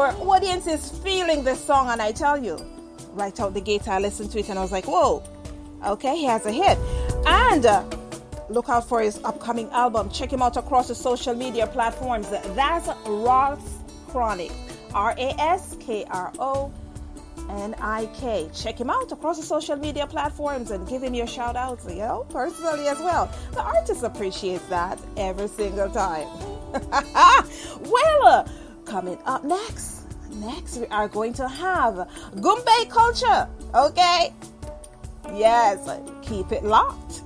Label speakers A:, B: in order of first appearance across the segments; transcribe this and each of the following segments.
A: Our audience is feeling this song, and I tell you, right out the gate, I listened to it and I was like, whoa, okay, he has a hit. And look out for his upcoming album. Check him out across the social media platforms. That's Ross Chronic, RASKRONIK. Check him out across the social media platforms and give him your shout outs, personally as well. The artist appreciates that every single time. Well, coming up next we are going to have Gumbae Culture, okay? Yes, keep it locked.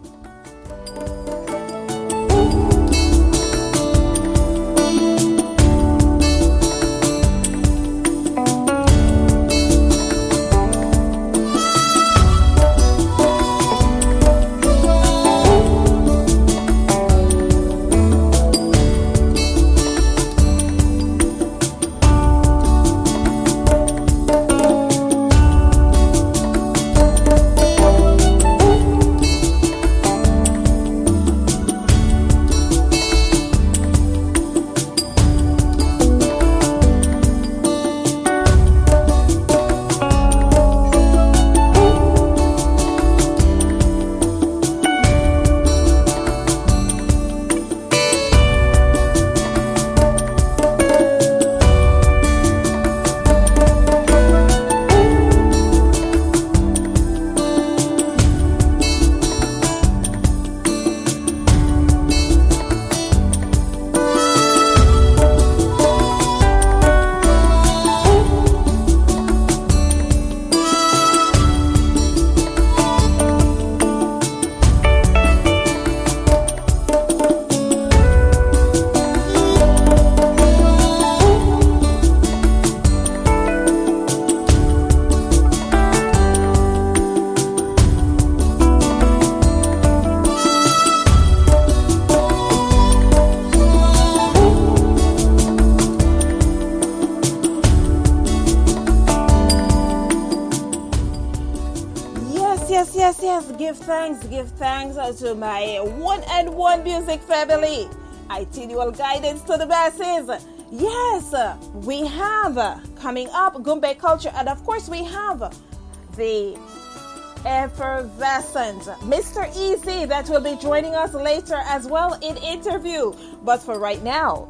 A: Yes, give thanks to my one music family. Ideal guidance to the masses. Yes, we have coming up Gumbae Culture, and of course we have the effervescent Mr. Easy that will be joining us later as well in interview. But for right now,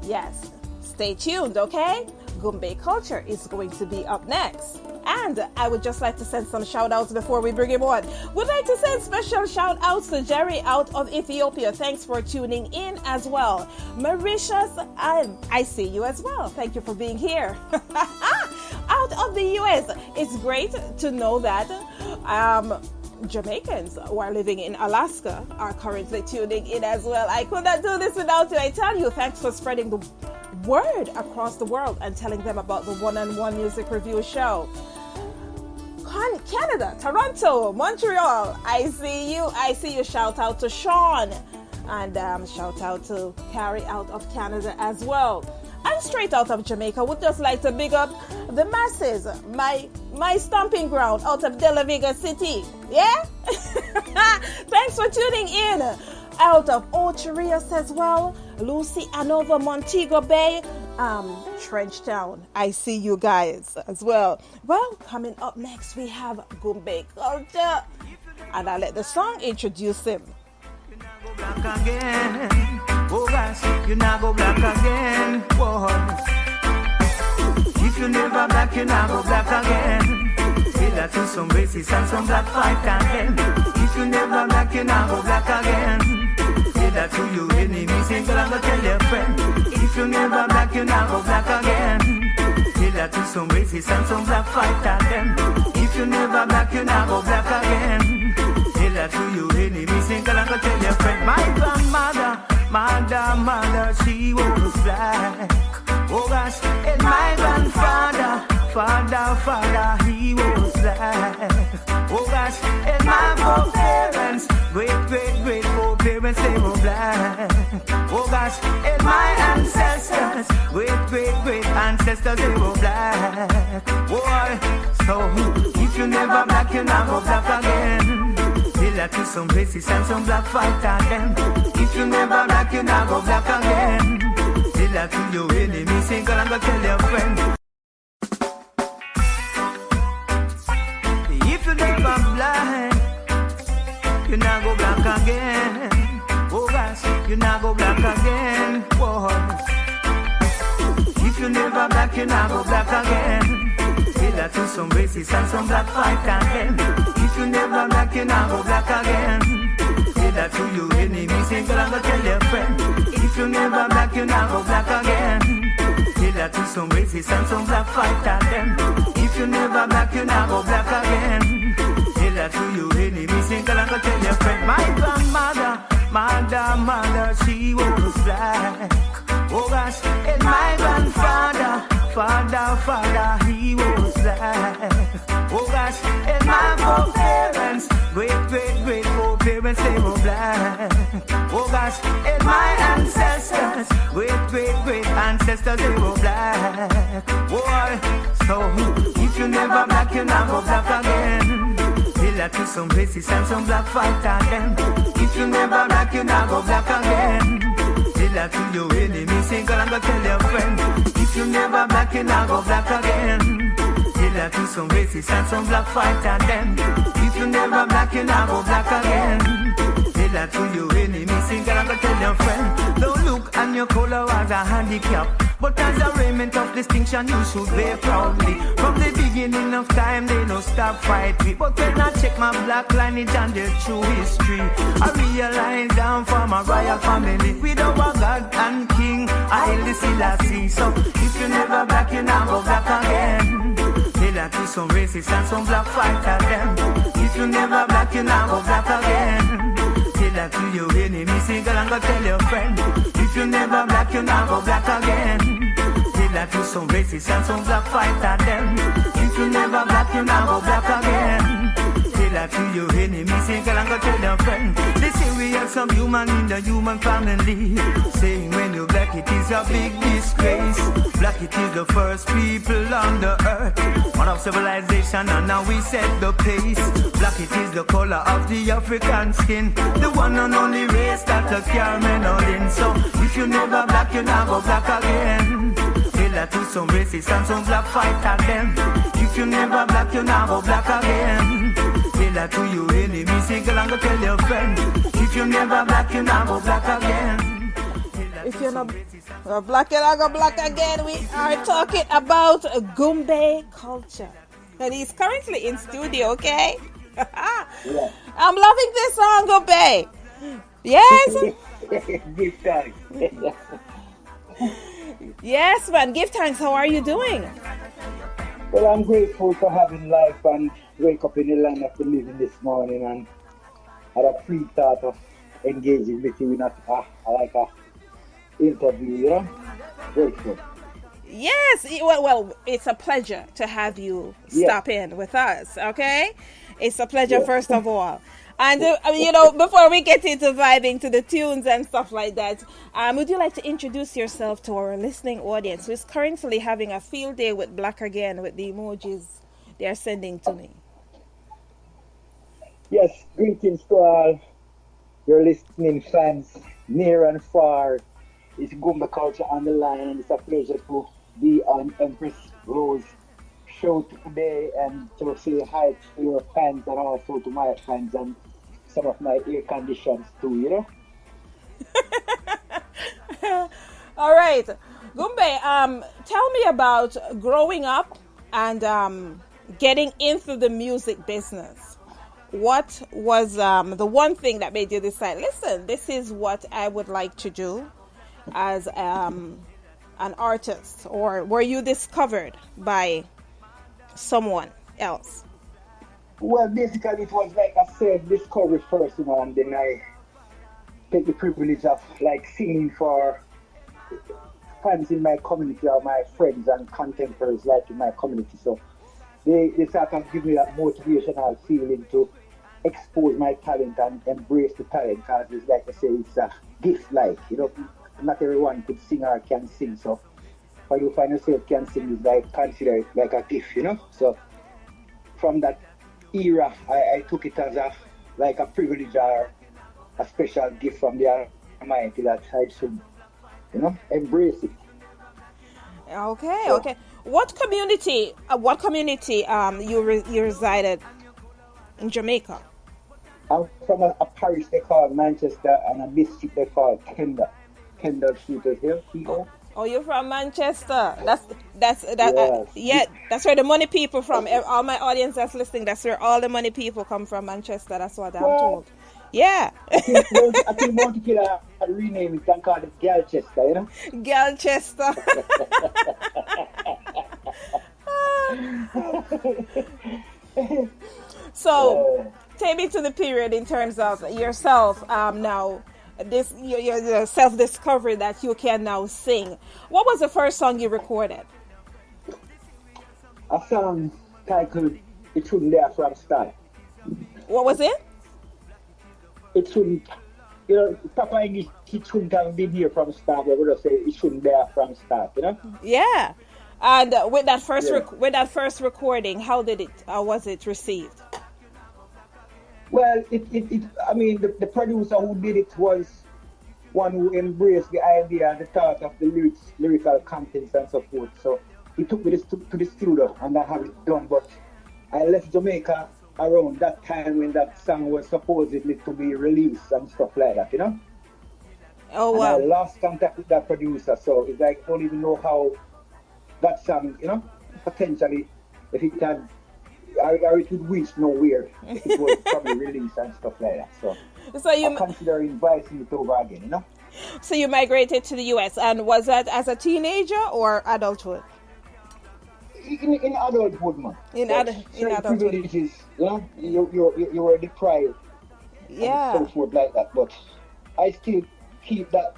A: yes, stay tuned, okay? Gumbae Culture is going to be up next. And I would just like to send some shout outs before we bring him on. Would like to send special shout outs to Jerry out of Ethiopia. Thanks for tuning in as well. Mauritius, I see you as well. Thank you for being here. Out of the US, it's great to know that Jamaicans who are living in Alaska are currently tuning in as well. I could not do this without you. I tell you, thanks for spreading the word across the world and telling them about the one-on-one music review show. Canada, Toronto, Montreal, I see you. Shout out to Sean, and shout out to Carrie out of Canada as well. And straight out of Jamaica, would just like to big up the masses, my stomping ground out of De La Vega City. Yeah? Thanks for tuning in. Out of Ocho Rios as well, Lucy Anova, Montego Bay, Trenchtown. I see you guys as well. Well, coming up next we have Gumbae Culture, and I'll let the song introduce him.
B: Go black again. Oh gosh, you not go black again. Whoa. If you never black, you not go black again. Say that to some racists and some black fight again. If you never black, you not go black again. Say that to your enemies, ain't gonna tell your friend. If you never black, you not go black again. Say that to some racists and some black fight again. If you never black, you not go black again. Say that to your enemies, ain't gonna tell your friend. My grandmother, mother, she was black. Oh gosh, and my grandfather, father, he was black. Oh gosh, and my foreparents, great foreparents, they were black. Oh gosh, and my ancestors, great ancestors, they were black. Boy, so if you never black, you never black again. Say that to some racists and some black fight again. If you never black, you never black again. Say that to your enemies, ain't gonna tell your friend. black, you not go black again. Say that to some racist and some black fight again. If you never black, you not go black again. Say that to your enemy, say girl, I'm gonna tell your friend. If you never black, you not go black again. Say that to some racist and some black fight again. If you never black, you not go black again. Say that to your enemy, say girl, I'm gonna tell your friend. My grandmother, mother, she was black. Oh gosh, and my grandfather, father, he was black. Oh gosh, and my foreparents, great foreparents, they were black. Oh gosh, and my ancestors, great ancestors, they were black. Boy, so if you never black, you never black again. Say that to some racists and some black fight again. If you never black, you never black again. Say that to your enemy, say girl, I'm gonna tell your friend. If you never black, you never black again. Say that to some racists and some black fight again. If you never black, you never black again. Say that to your enemy, say girl, I'm gonna tell your friend. Don't look on your color as a handicap, but as a raiment of distinction, you should wear proudly. From the beginning of time, they don't stop fight me. But when I check my black lineage and their true history, I realize I'm from a royal family with our God and King, Haile Selassie. So if you never black, you never black again. Say that to some racists and some black fighter them. If you never black, you never black again. Say that to your enemy, say girl, I'm gonna tell your friend. If you never black, you never black again. Say that to some racists and some black fighter them. If you never black, you never black again. Say that to your enemy, say girl, I'm gonna tell your friend. They say we have some human in the human family, saying when you black it is a big disgrace. Black it is the first people on the earth, one of civilization, and now we set the pace. Black it is the color of the African skin, the one and only race that a carmen all in. So if you never black, you never black again. Say that to some racists and some black fighter them. If you never black, you never black again. Say that to your enemy, say girl, I'm gonna tell your friend. If you never black, you never black again.
A: If you're not black, you're not gonna black again. We are talking about Gumbae Culture, and he's currently in studio. Okay,
C: Yeah.
A: I'm loving this song, Gumbae. Yes.
C: Give thanks.
A: Yes, man. Give thanks. How are you doing?
C: Well, I'm grateful for having life and wake up in the land of the living this morning and had a free thought of engaging with you in a interview, you know? Grateful.
A: Yes. Well, it's a pleasure to have you stop in with us. Okay, it's a pleasure first of all. And, before we get into vibing to the tunes and stuff like that, would you like to introduce yourself to our listening audience who is currently having a field day with Black Again with the emojis they are sending to me?
C: Yes, greetings to all your listening fans near and far. It's Gumbae Culture on the line, and it's a pleasure to be on Empress Rose show today and to say hi to your fans and also to my fans and some of my ear conditions too, you know?
A: All right. Gumbae, tell me about growing up and getting into the music business. What was the one thing that made you decide, listen, this is what I would like to do as an artist? Or were you discovered by someone else?
C: Well, basically it was like a self-discovery first, you know, and then I take the privilege of like singing for fans in my community or my friends and contemporaries like in my community. So they sort of give me that motivational feeling to expose my talent and embrace the talent, because it's like I say, it's a gift, like, you know, not everyone could sing or can sing. So for you find yourself can sing is like consider it like a gift, you know. So from that era, I took it as a privilege or a special gift from the Almighty that I should, you know, embrace it.
A: Okay, so, okay. What community you resided in Jamaica?
C: I'm from a parish they call Manchester and a district they call Kendall Shooters Hill, Kehoe.
A: Oh, you're from Manchester. That's
C: Yes.
A: yeah. That's where the money people from. All my audience that's listening, that's where all the money people come from. Manchester. That's what I'm
C: Well,
A: told. Yeah,
C: I think Monty Killer had renamed it and called it Galchester, you know?
A: Galchester. So, take me to the period in terms of yourself. Now, this your self-discovery that you can now sing. What was the first song you recorded?
C: A song titled It Shouldn't There From Start.
A: What was it?
C: It shouldn't, Papa English, it shouldn't have been here from start. We would have said it shouldn't there from start, you know?
A: Yeah. And with that first
C: Yeah.
A: with that first recording, how was it received?
C: Well, I mean, the producer who did it was one who embraced the idea and the thought of the lyrical contents and so forth. So he took me to the studio and I have it done. But I left Jamaica around that time when that song was supposedly to be released and stuff like that, you know?
A: Oh,
C: And
A: wow.
C: I lost contact with that producer, so it's like I don't even know how that song, potentially, if it can, or it would reach nowhere if it was probably released and stuff like that. So I consider inviting it over again, you know?
A: So you migrated to the US, and was that as a teenager or adulthood?
C: In adulthood, man.
A: In adulthood.
C: Privileges, you were deprived.
A: Yeah.
C: And so forth like that, but I still keep that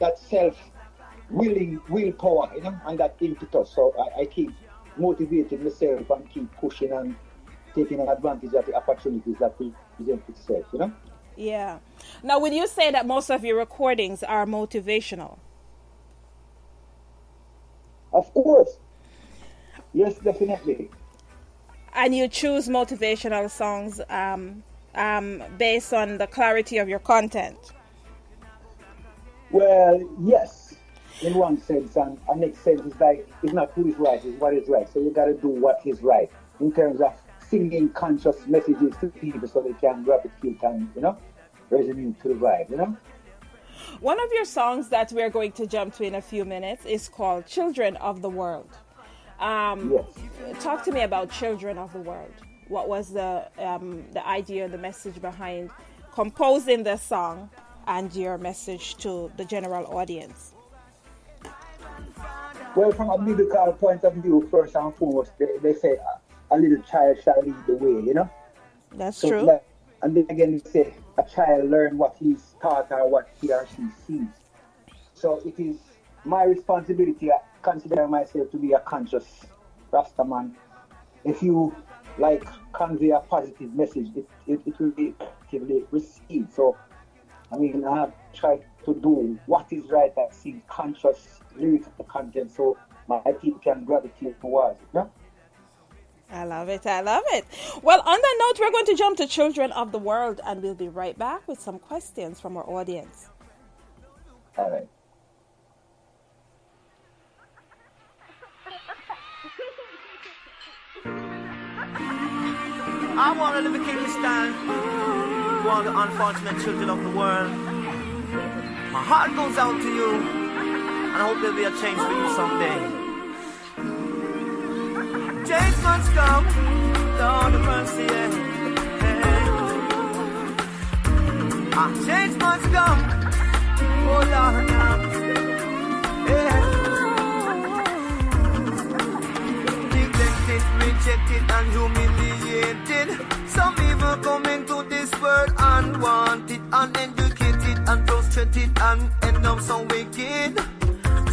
C: willpower, and that impetus. So I keep motivating myself and keep pushing and taking advantage of the opportunities that present itself,
A: Yeah. Now, would you say that most of your recordings are motivational?
C: Of course. Yes, definitely.
A: And you choose motivational songs based on the clarity of your content?
C: Well, yes, in one sense, and next sense is like, it's not who is right, it's what is right. So you got to do what is right in terms of singing conscious messages to people so they can gravitate and, resonate to the vibe,
A: One of your songs that we're going to jump to in a few minutes is called Children of the World.
C: Yes.
A: Talk to me about Children of the World. What was the idea, the message behind composing the song and your message to the general audience?
C: Well, from a biblical point of view, first and foremost, they say a little child shall lead the way,
A: That's
C: so
A: true.
C: And then again, they say a child learn what he's taught or what he or she sees. So it is my responsibility, I consider myself to be a conscious Rastaman. If you convey a positive message, it will be actively received. So, I have tried to do what is right and sing conscious lyrical content so my people can gravitate towards it.
A: I love it. Well, on that note, we're going to jump to Children of the World, and we'll be right back with some questions from our audience.
C: All right.
B: I want to live a kingly style to all the unfortunate children of the world. My heart goes out to you, and I hope there'll be a change for you someday. Change must come, Lord of mercy, change must come, oh Lord, neglected, rejected, and humiliated. Some people come into this world unwanted, uneducated, and frustrated, and end up so wicked.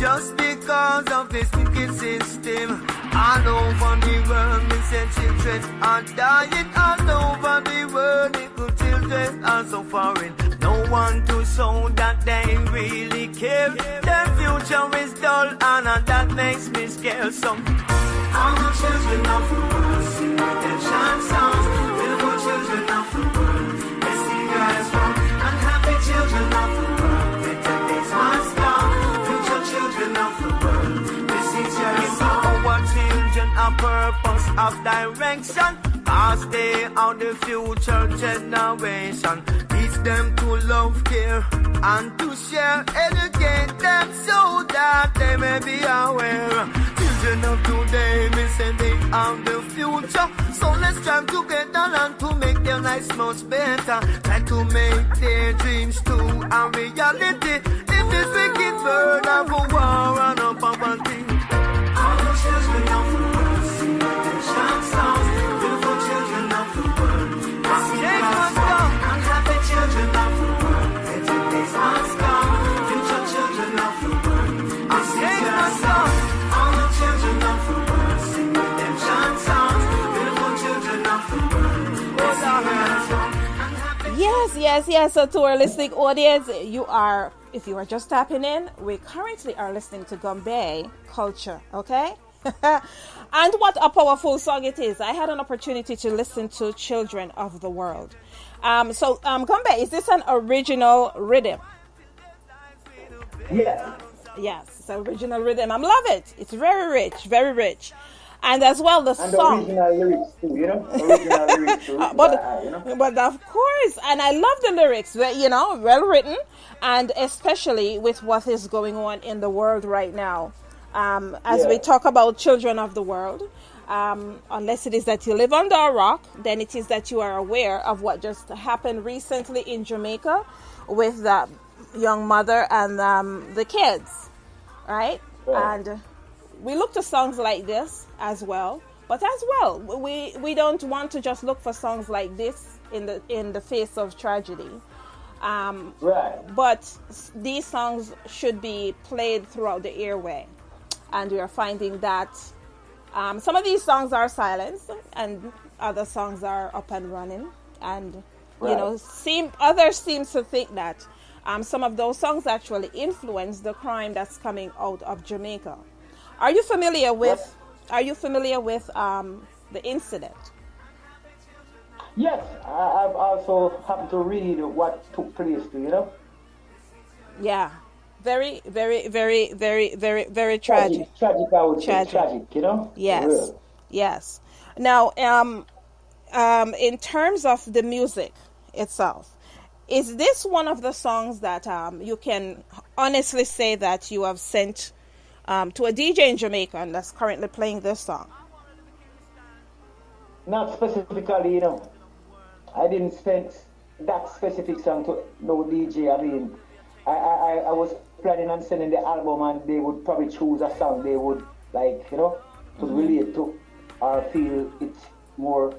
B: Just because of this wicked system. All over the world, we say children are dying. All over the world, little children are suffering. No one to show that they really care. Their future is dull, and that makes me scared. Some all the children of the world sing redemption songs. Beautiful children of the world, let's see guys from unhappy children of the world. Better days must come. Future children of the world, this is your song. Our children a purpose of direction. As they are the future generation, teach them to love, care, and to share, educate them so that they may be aware. Children of today, we say they are the future, so let's strive together and to make their lives much better. Try to make their dreams to a reality. If this wicked bird of a war and a poverty. All the children of the world sing redemption songs. Beautiful children of the world, sing our song. And happy children of the world, better days must come. Future children of the world, sing our song. All the children of the world sing redemption songs. Beautiful children of the world, sing our song.
A: Yes. So to our listening audience, if you are just tapping in, we currently are listening to Gumbae Culture, okay? And what a powerful song it is. I had an opportunity to listen to Children of the World. Gumbae, is this an original rhythm?
C: Yes.
A: Yes, it's an original rhythm. I love it. It's very rich, very rich. And as well, the song.
C: Original lyrics too, Original lyrics too.
A: But of course, and I love the lyrics, well written, and especially with what is going on in the world right now. As we talk about children of the world, unless it is that you live under a rock, then it is that you are aware of what just happened recently in Jamaica with the young mother and the kids, right? And we look to songs like this as well, but as well, we don't want to just look for songs like this in the face of tragedy. But these songs should be played throughout the airway, and we are finding that some of these songs are silenced and other songs are up and running, and others seem to think that some of those songs actually influence the crime that's coming out of Jamaica. Are you familiar with the incident?
C: Yes, I've also happened to read what took place,
A: Yeah, very, very, very, very, very, very tragic.
C: Tragic, I would say. Tragic,
A: Yes. Now, in terms of the music itself, is this one of the songs that you can honestly say that you have sent to a DJ in Jamaica and that's currently playing this song?
C: Not specifically, I didn't send that specific song to no DJ. I mean, I was planning on sending the album, and they would probably choose a song they would like, to relate to or feel it's more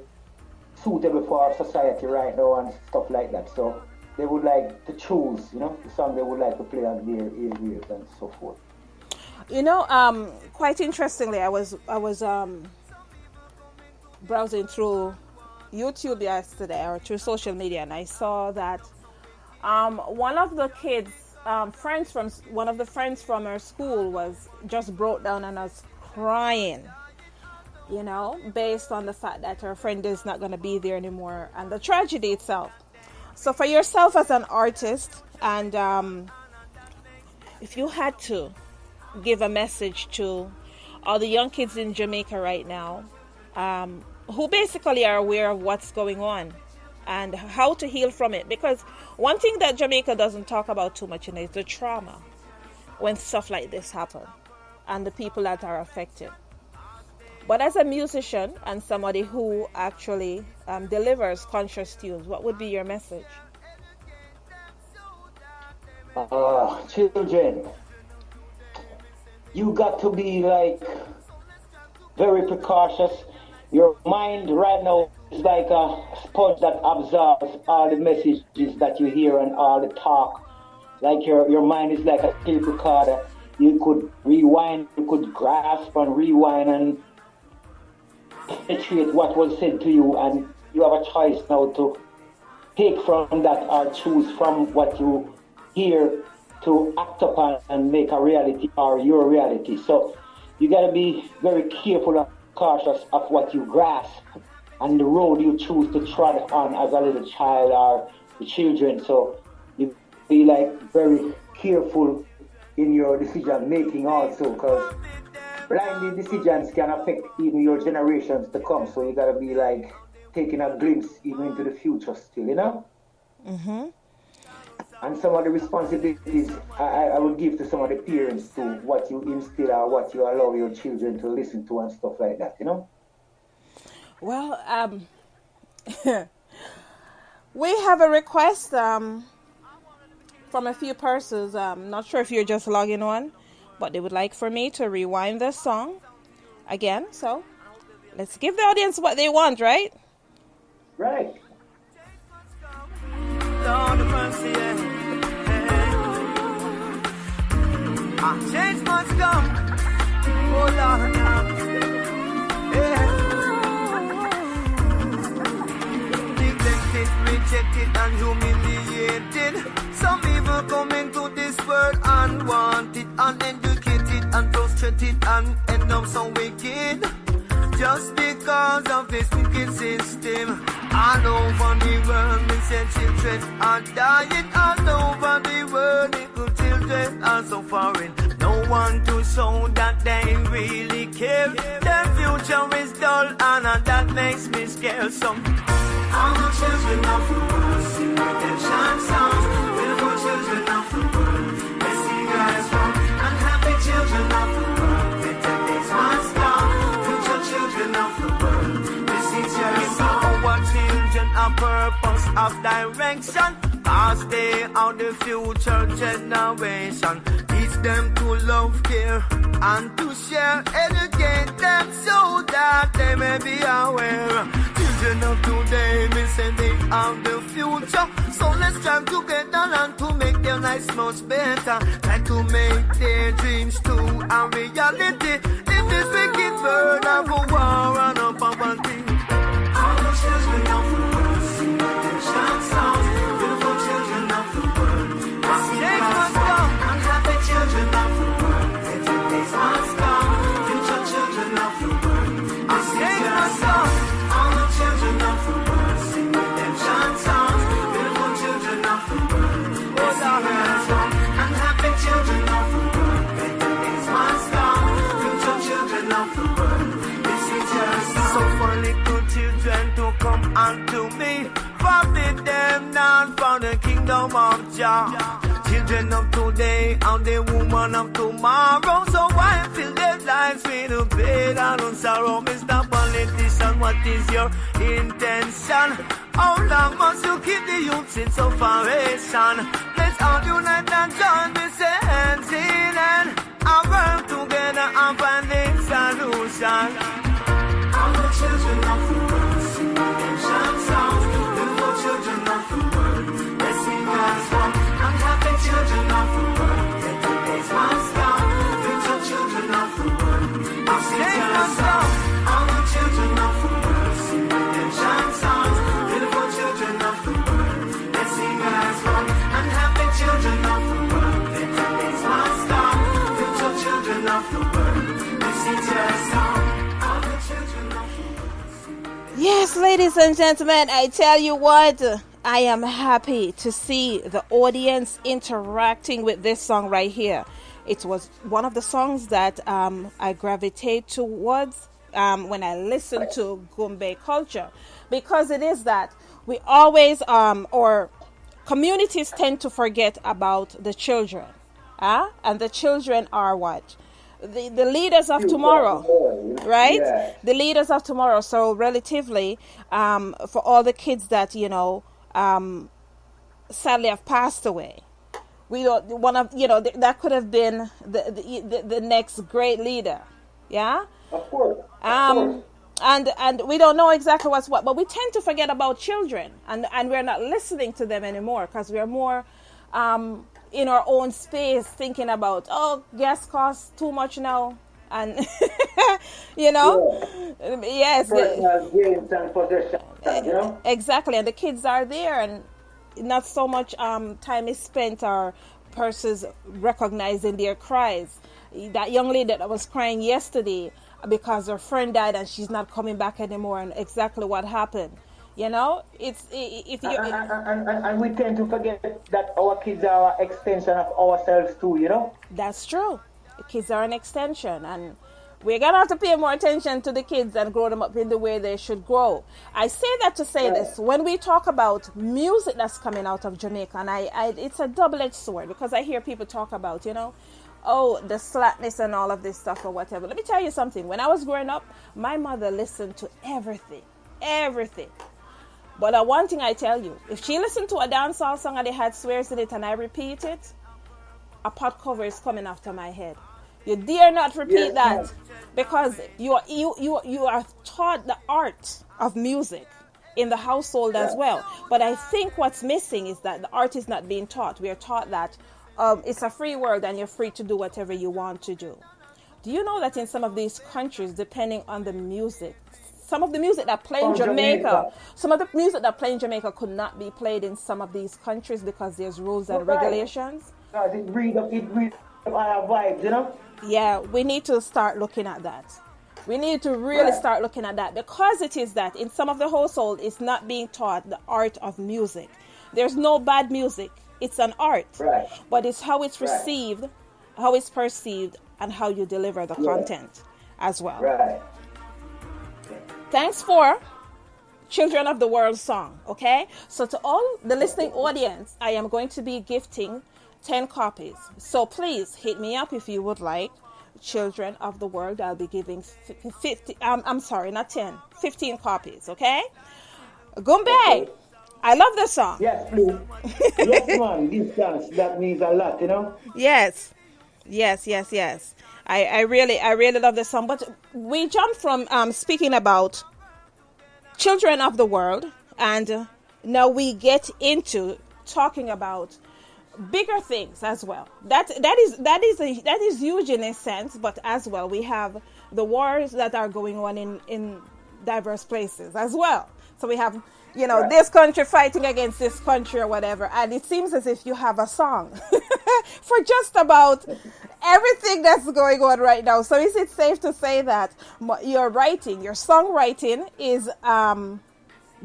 C: suitable for our society right now and stuff like that. So they would like to choose, the song they would like to play on their ears and so forth.
A: Quite interestingly, I was browsing through YouTube yesterday or through social media, and I saw that one of the kids, one of the friends from her school was just broke down and was crying, based on the fact that her friend is not going to be there anymore and the tragedy itself. So for yourself as an artist, and if you had to give a message to all the young kids in Jamaica right now, who basically are aware of what's going on and how to heal from it, because one thing that Jamaica doesn't talk about too much is the trauma when stuff like this happen and the people that are affected. But as a musician and somebody who actually delivers conscious tunes, what would be your message?
C: Children, you got to be very precautious. Your mind right now is like a sponge that absorbs all the messages that you hear and all the talk. Like your mind is like a tape recorder. You could rewind, you could grasp and rewind and penetrate what was said to you, and you have a choice now to take from that or choose from what you hear to act upon and make a reality or your reality. So you got to be very careful and cautious of what you grasp and the road you choose to tread on as a little child or the children. So you be very careful in your decision making also, because blindly decisions can affect even your generations to come. So you got to be taking a glimpse even into the future still, you know?
A: Mm-hmm.
C: And some of the responsibilities I would give to some of the parents to what you instill or what you allow your children to listen to and stuff like that, you know?
A: Well, we have a request from a few persons. Not sure if you're just logging on, but they would like for me to rewind this song again. So let's give the audience what they want, right?
C: Right.
B: Lord of mercy, yeah. Change must come. Oh Lord, yeah. Neglected, rejected, and humiliated. Some even come into this world unwanted, uneducated, and frustrated, and end up so wicked. Just because of this wicked system. All over the world, we say children are dying. All over the world, little children are suffering. No one to show that they really care. Their future is dull, and that makes me scared. Some all the children of the world sing redemption songs. Beautiful children of the world, they sing God's song. Unhappy children of the world, better days must come. Future children of the world, this is your song. Our children a purpose of direction, cause they are the future generation. Teach them to love, care, and to share. Educate them so that they may be aware. Children of today, we say they are the future. So let's strive together and to make their lives much better. Try to make their dreams to a reality. If this wicked burn of a war and a poverty. All the children of the world sing redemption songs. Beautiful children of the world, they sing God's song. Unhappy children of the world, better days must come. Future children of the world, they sing God's song. All the children of the world sing redemption songs. Beautiful children of the world, they sing God's song. Unhappy children of the world, better days must come. Future children of the world, they sing God's song. So for little children to come unto me, forbid them not for the kingdom of Jah. Children of today and the woman of tomorrow. So why fill their lives with a pain and sorrow? Mr. Politician, what is your intention? How long must you keep the youth in sufferation? Let's all unite and join me, say hands in hand, and work together and find the solution. All the children of the world sing redemption songs. Beautiful children of the world, they sing God's song. Unhappy children of the world, better days must come. Future children of the world, they sing God's song. All the children of the world sing redemption songs. Beautiful children of the world, they sing God's song. Unhappy children of the world, better days must come. Future children of the world, they sing God's song.
A: Yes, ladies and gentlemen, I tell you what, I am happy to see the audience interacting with this song right here. It was one of the songs that I gravitate towards when I listen to Gumbae Culture, because it is that we always, or communities tend to forget about the children. And the children are what? The leaders of tomorrow, right?
C: Yeah.
A: The leaders of tomorrow. So relatively, for all the kids that sadly have passed away, we don't one of that could have been the next great leader, yeah.
C: Of course.
A: And we don't know exactly what's what, but we tend to forget about children, and we're not listening to them anymore because we're more in our own space, thinking about, gas costs too much now, and yes,
C: personal gains and possessions,
A: exactly, and the kids are there, and not so much time is spent or persons recognizing their cries. That young lady that was crying yesterday because her friend died and she's not coming back anymore, and exactly what happened. It's if you
C: and we tend to forget that our kids are an extension of ourselves too.
A: That's true. The kids are an extension, and We're going to have to pay more attention to the kids and grow them up in the way they should grow. I say that to say this. When we talk about music that's coming out of Jamaica, and it's a double-edged sword, because I hear people talk about, oh, the slackness and all of this stuff or whatever. Let me tell you something. When I was growing up, my mother listened to everything. But one thing I tell you, if she listened to a dancehall song and they had swears in it and I repeat it, a pot cover is coming after my head. You dare not repeat that, because you are taught the art of music in the household as well. But I think what's missing is that the art is not being taught. We are taught that it's a free world and you're free to do whatever you want to do. Do you know that in some of these countries, depending on the music, some of the music that play in Jamaica could not be played in some of these countries because there's rules and regulations?
C: It read our vibes,
A: Yeah, we need to start looking at that. We need to really start looking at that, because it is that in some of the household, it's not being taught the art of music. There's no bad music. It's an art.
C: Right.
A: But it's how it's received, how it's perceived, and how you deliver the content as well.
C: Right.
A: Thanks for Children of the World song, okay? So to all the listening audience, I am going to be gifting 10 copies. So please hit me up if you would like Children of the World. I'll be giving 15 copies, okay? Gumbae, I love this song.
C: Yes, please. Yes, man. This dance, that means a lot,
A: Yes. I really love this song. But we jumped from speaking about Children of the World, and now we get into talking about bigger things as well. That is huge in a sense, but as well we have the wars that are going on in diverse places as well. So we have this country fighting against this country or whatever, and it seems as if you have a song for just about everything that's going on right now. So is it safe to say that your songwriting is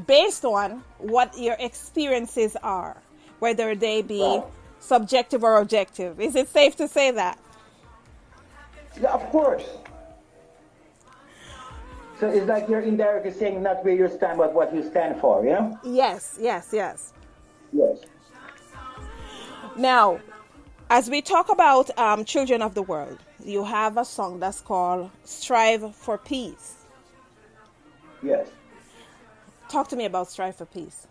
A: based on what your experiences are, whether they be subjective or objective? Is it safe to say that?
C: Yeah, of course. So it's like you're indirectly saying not where you stand, but what you stand for,
A: Yes.
C: Yes.
A: Now, as we talk about Children of the World, you have a song that's called Strive for Peace.
C: Yes.
A: Talk to me about Strive for Peace.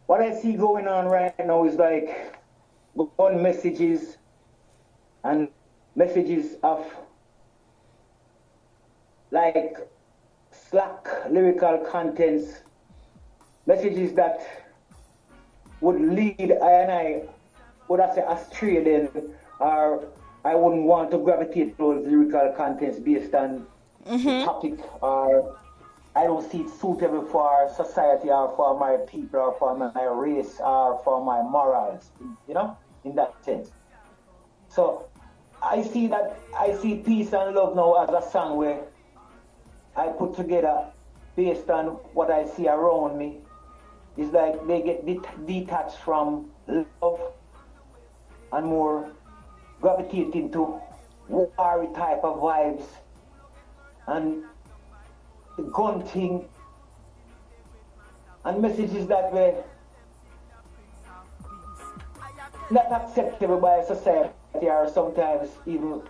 C: What I see going on right now is like gun messages and messages of like slack lyrical contents, messages that would lead I would I say astray then, or I wouldn't want to gravitate towards lyrical contents based on the topic, or I don't see it suitable for society or for my people or for my race or for my morals, in that sense. So I see Peace and Love now as a song where I put together based on what I see around me. It's like they get detached from love and more gravitate into war type of vibes and the gun thing and messages that were not acceptable by society, or sometimes even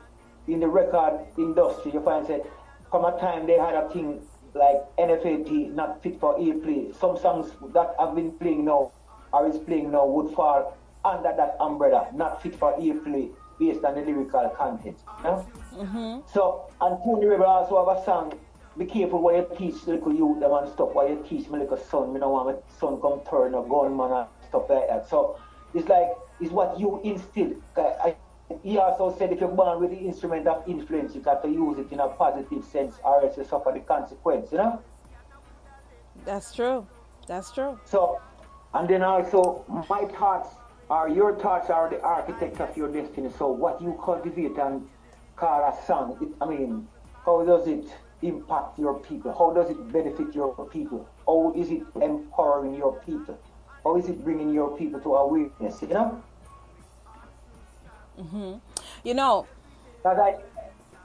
C: in the record industry. You find that from a time they had a thing like NFAP, not fit for airplay. Some songs that have been playing now or is playing now would fall under that umbrella, not fit for airplay based on the lyrical content. So, and Tony Rebel also have a song, be careful what you teach little youth them and stuff, what you teach my little son. I don't want my son come turn a gunman and stuff like that. So it's like, it's what you instill. He also said if you're born with the instrument of influence, you got to use it in a positive sense or else you suffer the consequence,
A: That's true.
C: So, and then also, my thoughts are your thoughts are the architect of your destiny. So what you cultivate and call a song, how does it impact your people? How does it benefit your people? How is it empowering your people? How is it bringing your people to awareness,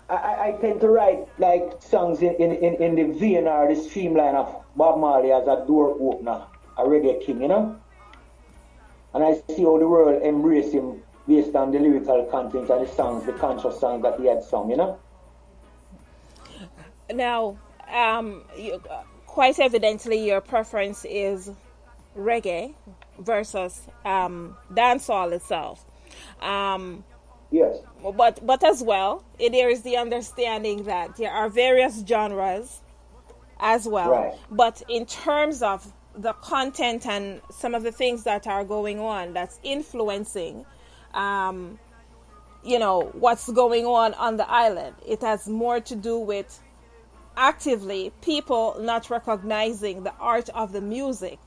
C: I tend to write like songs in the vein or the streamline of Bob Marley as a door opener, a reggae king, you know? And I see how the world embrace him based on the lyrical content and the songs, the conscious songs that he had sung, you know?
A: Now, quite evidently, your preference is reggae versus dancehall itself.
C: Yes.
A: But as well, there is the understanding that there are various genres as well.
C: Right.
A: But in terms of the content and some of the things that are going on that's influencing, what's going on the island, it has more to do with actively people not recognizing the art of the music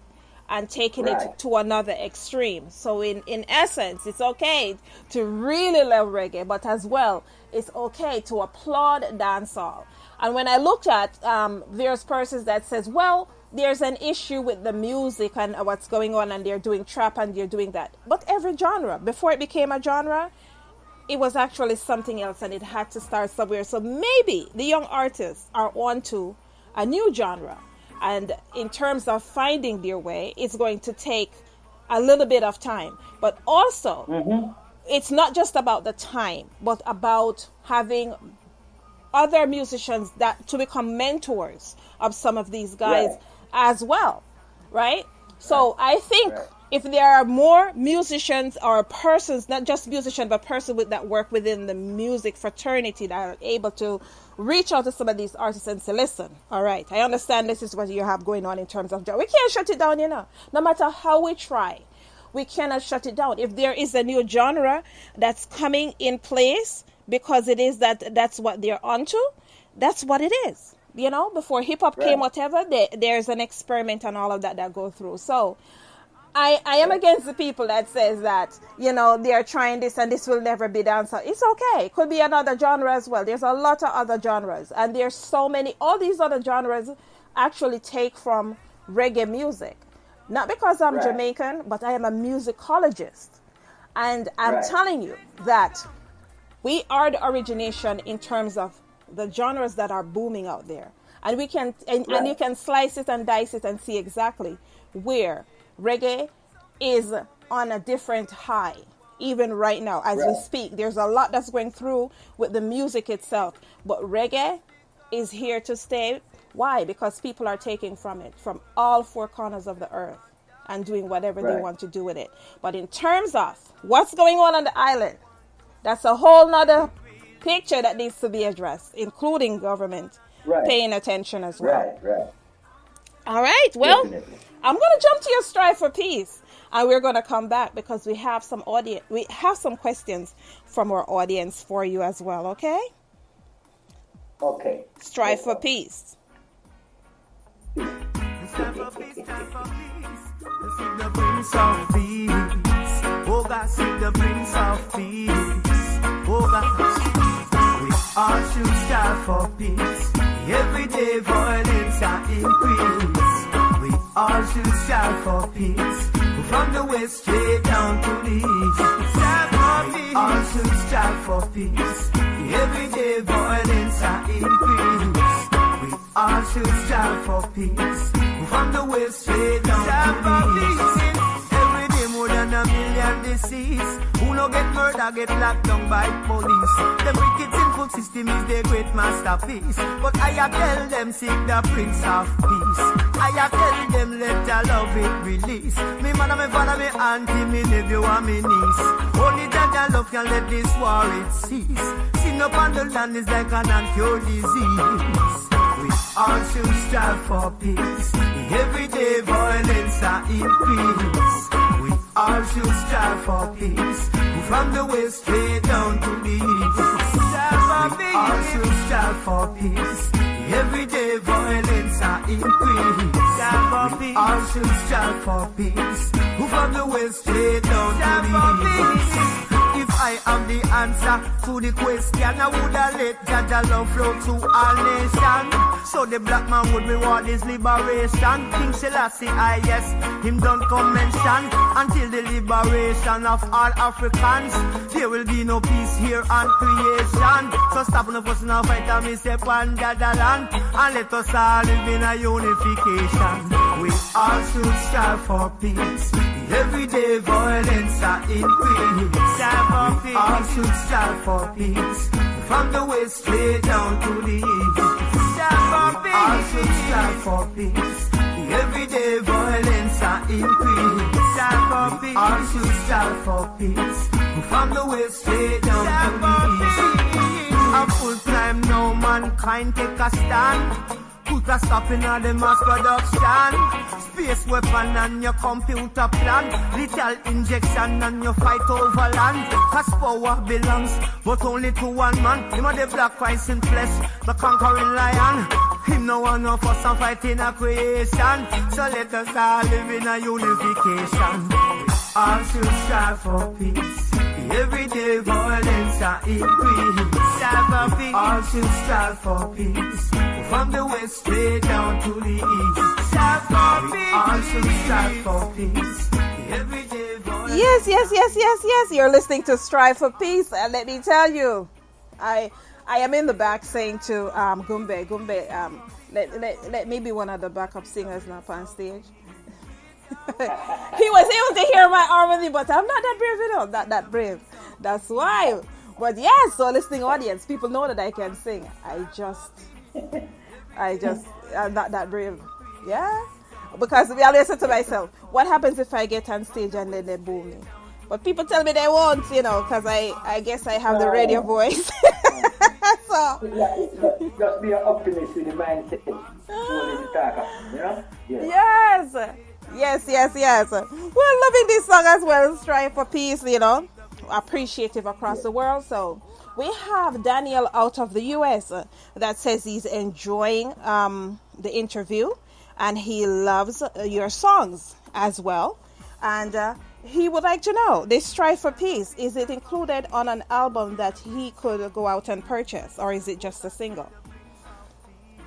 A: and taking
C: Right.
A: it to another extreme. So in essence, it's okay to really love reggae, but as well, it's okay to applaud dancehall. And when I looked at various persons that says, well, there's an issue with the music and what's going on, and they're doing trap and they're doing that. But every genre, before it became a genre, it was actually something else, and it had to start somewhere. So maybe the young artists are onto a new genre. And in terms of finding their way, it's going to take a little bit of time. But also, it's not just about the time, but about having other musicians that to become mentors of some of these guys
C: Right.
A: as well, right? So I think if there are more musicians or persons, not just musicians, but persons that work within the music fraternity that are able to reach out to some of these artists and say, listen, all right, I understand this is what you have going on in terms of genre. We can't shut it down, no matter how we try. We cannot shut it down. If there is a new genre that's coming in place because it is that's what they're onto, that's what it is. Before hip hop came, whatever, there's an experiment and all of that go through. So I am against the people that says that, they are trying this and this will never be done. So it's okay. It could be another genre as well. There's a lot of other genres. And there's so many. All these other genres actually take from reggae music. Not because I'm Jamaican, but I am a musicologist. And I'm telling you that we are the origination in terms of the genres that are booming out there. And we can and you can slice it and dice it and see exactly where reggae is on a different high, even right now as we speak. There's a lot that's going through with the music itself, but reggae is here to stay. Why? Because people are taking from it from all four corners of the earth and doing whatever they want to do with it. But in terms of what's going on the island, that's a whole nother picture that needs to be addressed, including government paying attention as well. All right, well, definitely. I'm going to jump to your Strive for Peace, and we're going to come back because we have some questions from our audience for you as well, okay?
C: Okay.
A: Strive for Peace.
B: Strive for peace, strive for peace. Seek the Prince of Peace. Oh God, seek the Prince of Peace. Oh God, we all should strive for peace. Every day violence and increase. We all should strive for peace. From the west straight down to the east. Strive for peace. All should strive for peace. Every day violence and increase. We all should strive for peace. From the west straight down to the east. Every day more than 1 million deceased. Who no get murder, get locked down by police. The wicked sinful system is their great masterpiece. But I tell them seek the Prince of Peace. I tell them let the love it release. Me mother, me father, me auntie, me nephew and me niece. Only that love can let this war it cease. Sin upon the land is like an uncured disease. We all should strive for peace. Everyday violence and increase. We all should strive for peace. From the west straight down to the east. We all should strive for peace. Everyday violence and increase. We all should strive for peace. From the west straight down to the east. If I am the answer to the question. I woulda let Jaja love flow to all nations. So the black man would reward his liberation. King Selassie, I yes, him don't come mention. Until the liberation of all Africans, there will be no peace here on creation. So stop no fussing and fight and me say one Jaja land, and let us all live in a unification. We all should strive for peace. Everyday violence are increased. We all should strive for peace. From the west straight down to the east. We all should strive for peace. Everyday violence are increased. We all should strive for peace. From the west straight down to the east. A full time now mankind take a stand. Put a stop in all the mass production. Space weapon and your computer plan. Lethal injection and your fight over land. Cause power belongs but only to one man. Him are the black Christ in flesh, the conquering lion. Him no one of us and fighting a creation. So let us all live in a unification. All should strive for peace. Everyday violence are increased. All should strive for peace. From the west straight down to the east. All should strive for peace. Everyday violence.
A: Yes. You're listening to Strive for Peace, and let me tell you, I am in the back saying to Gumbae, let me be one of the backup singers now on stage. He was able to hear my harmony, but I'm not that brave, you know, not that brave. That's why. But yes, so listening audience, people know that I can sing. I'm not that brave. Yeah? Because I always say to myself, what happens if I get on stage and then they boo me? But people tell me they won't, you know, because I guess I have the radio voice. So
C: just be an optimist with the mindset. You know?
A: Yes. We're loving this song as well. Strive for peace, you know. Appreciative across the world. So we have Daniel out of the US that says he's enjoying the interview and he loves your songs as well. And he would like to know, this Strive for Peace, is it included on an album that he could go out and purchase, or is it just a single?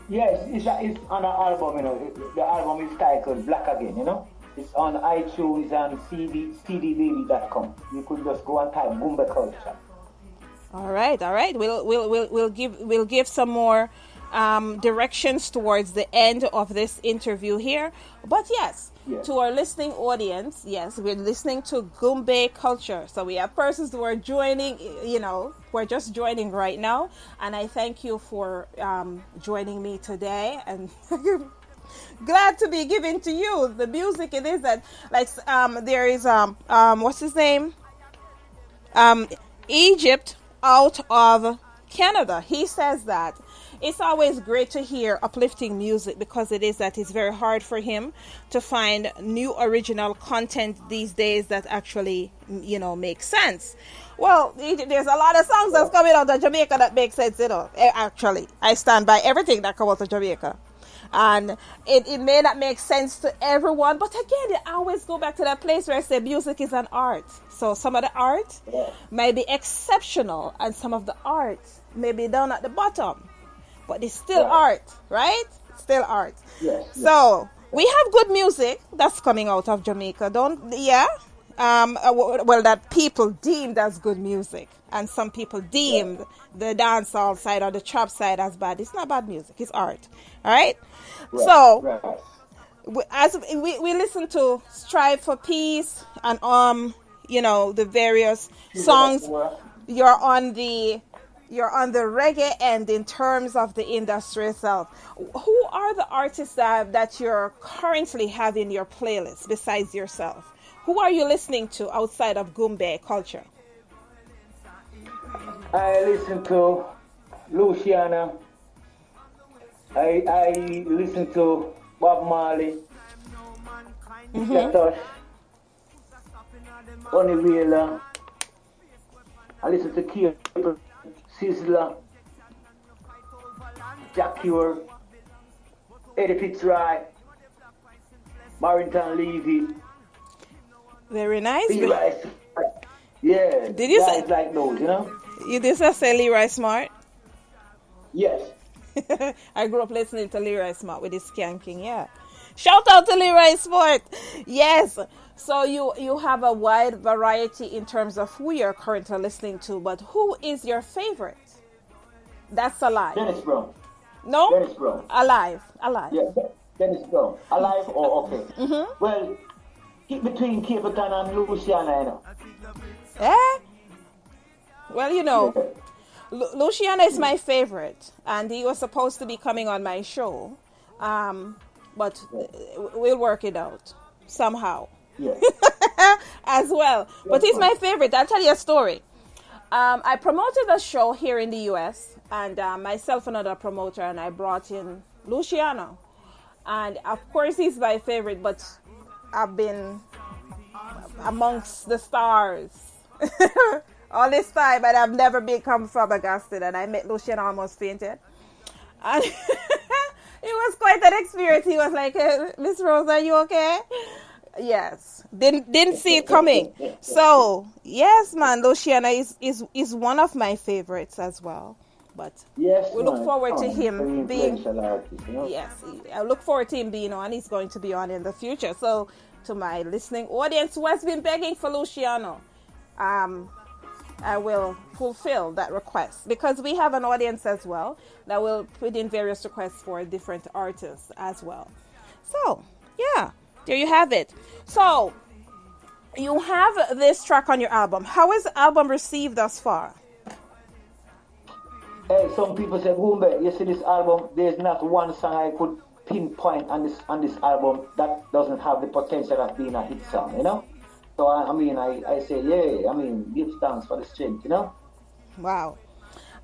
C: Yes, it's on an album, you know. The album is titled Black Again, you know. It's on iTunes and cdbaby.com. You could just go and type Gumbae Culture.
A: All right. We'll give some more directions towards the end of this interview here. But yes, to our listening audience, yes, we're listening to Gumbae Culture. So we have persons who are joining, you know, we're just joining right now. And I thank you for joining me today. And glad to be giving to you the music. It is that, like, there is, what's his name? Egypt out of Canada. He says that it's always great to hear uplifting music because it's very hard for him to find new original content these days that actually, you know, makes sense. Well, there's a lot of songs that's coming out of Jamaica that make sense, you know. Actually, I stand by everything that comes out of Jamaica. And it may not make sense to everyone, but again, I always go back to that place where I say music is an art. So some of the art may be exceptional, and some of the art may be down at the bottom, but it's still art, right? It's still art.
C: Yes.
A: So we have good music that's coming out of Jamaica, well, that people deemed as good music, and some people deemed the dancehall side or the trap side as bad. It's not bad music; it's art. All right. As we listen to "Strive for Peace" and you know, the various songs, you're on the reggae end in terms of the industry itself. Who are the artists that you're currently having your playlist besides yourself? Who are you listening to outside of Gumbae Culture?
C: I listen to Luciana. I listen to Bob Marley, Tosh, Bonnie Wheeler. I listen to Kier, Sizzler, Jack Cure, Eddie Fitzroy, Barrington Levy.
A: Very nice.
C: Yeah,
A: Did you say
C: guys like those, you know?
A: you did say Leroy Smart?
C: Yes.
A: I grew up listening to Leroy Smart with his skanking. Yeah. Shout out to Leroy Smart. Yes. So you have a wide variety in terms of who you're currently listening to, but who is your favorite? That's alive.
C: Dennis Brown.
A: No?
C: Dennis Brown.
A: Alive. Alive.
C: Yeah, Dennis Brown. Alive or okay? Well, keep between Capitan and Luciana, you know.
A: Eh? Well, you know,
C: Yeah.
A: Luciana is my favorite, and he was supposed to be coming on my show, but we'll work it out somehow
C: Yeah.
A: as well. But he's my favorite. I'll tell you a story. I promoted a show here in the U.S., and myself and another promoter, and I brought in Luciano. And of course, he's my favorite, but I've been amongst the stars all this time, and I've never become flabbergasted. And I met Luciano, almost fainted. And it was quite an experience. He was like, Miss Rose, are you okay? Yes. Didn't see it coming. So, yes, man, Luciano is one of my favorites as well. But
C: Yes,
A: we look
C: man.
A: forward to
C: Very
A: him being...
C: influential artist, you know?
A: Yes, I look forward to him being on. He's going to be on in the future. So, to my listening audience who has been begging for Luciano, I will fulfill that request, because we have an audience as well that will put in various requests for different artists as well. So, yeah, there you have it. So, you have this track on your album. How is the album received thus far?
C: Hey, some people say, Gumbae, you see this album, there's not one song I could pinpoint on this album that doesn't have the potential of being a hit song, you know? So, I mean, I say, yeah, I mean, give thanks for the strength, you know?
A: Wow.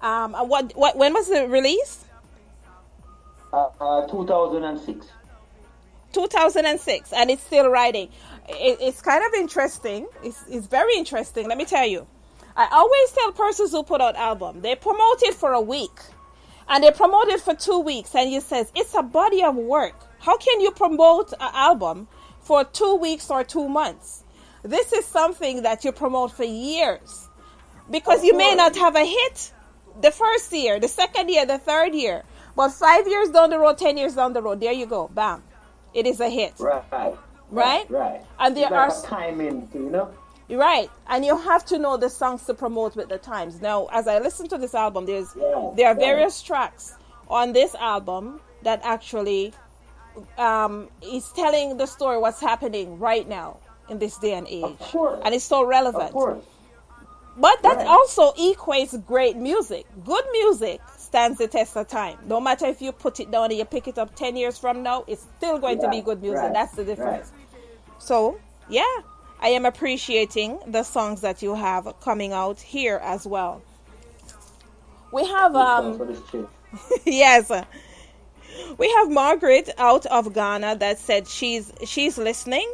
A: When was it released?
C: 2006.
A: 2006, and it's still writing. It's kind of interesting. It's very interesting. Let me tell you. I always tell persons who put out album, they promote it for a week, and they promote it for 2 weeks, and you says it's a body of work. How can you promote an album for 2 weeks or 2 months? This is something that you promote for years, because you may not have a hit the first year, the second year, the third year, but 5 years down the road, 10 years down the road, there you go, bam, it is a hit. Right? And there are
C: timing, you know.
A: Right, and you have to know the songs to promote with the times. Now, as I listen to this album, there are various tracks on this album that actually is telling the story what's happening right now in this day and age, and it's so relevant. But that also equates great music. Good music stands the test of time. No matter if you put it down and you pick it up 10 years from now, it's still going to be good music. That's the difference. So, yeah. I am appreciating the songs that you have coming out here as well. We have yes, we have Margaret out of Ghana that said she's listening.